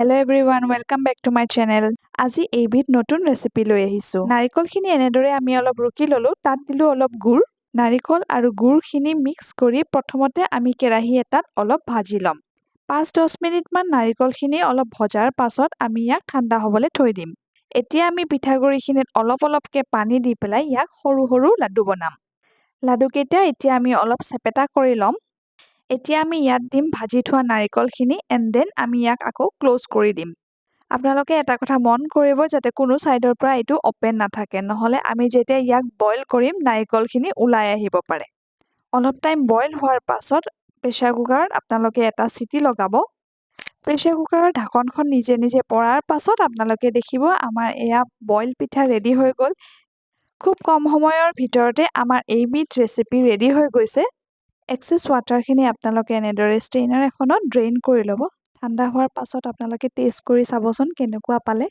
Hello' everyone, welcome back to my channel. আজি এইবিধ নতুন ৰেচিপি লৈ আহিছোঁ। নাৰিকলখিনি এনেদৰে আমি অলপ ৰুকি ল'লোঁ, তাত দিলোঁ অলপ গুড়। নাৰিকল আৰু গুড়খিনি মিক্স কৰি প্ৰথমতে আমি কেৰাহী এটাত অলপ ভাজি ল'ম। 5-10 মিনিটমান নাৰিকলখিনি অলপ ভজাৰ পাছত আমি ইয়াক ঠাণ্ডা হ'বলৈ থৈ দিম। এতিয়া আমি পিঠাগুড়িখিনিত অলপ অলপকৈ পানী দি পেলাই ইয়াক সৰু সৰু লাডু বনাম। লাডুকেইটা এতিয়া আমি অলপ চেপেটা কৰি ল'ম। এতিয়া আমি ইয়াত দিম ভাজি থোৱা নাৰিকলখিনি এণ্ড দেন আমি ইয়াক আকৌ ক্ল'জ কৰি দিম। আপোনালোকে এটা কথা মন কৰিব যাতে কোনো ছাইডৰ পৰা এইটো অ'পেন নাথাকে, নহ'লে আমি যেতিয়া ইয়াক বইল কৰিম নাৰিকলখিনি ওলাই আহিব পাৰে। অলপ টাইম বইল হোৱাৰ পাছত প্ৰেছাৰ কুকাৰত আপোনালোকে এটা চিটি লগাব। প্ৰেছাৰ কুকাৰৰ ঢাকনখন নিজে নিজে পৰাৰ পাছত আপোনালোকে দেখিব আমাৰ এয়া বইল পিঠা ৰেডি হৈ গ'ল। খুব কম সময়ৰ ভিতৰতে আমাৰ এইবিধ ৰেচিপি ৰেডি হৈ গৈছে। এক্সেছ ৱাটাৰখিনি আপোনালোকে এনেদৰে ষ্ট্ৰেইনাৰ এখনত ড্ৰেইন কৰি ল'ব। ঠাণ্ডা হোৱাৰ পাছত আপোনালোকে টেষ্ট কৰি চাবচোন কেনেকুৱা পালে।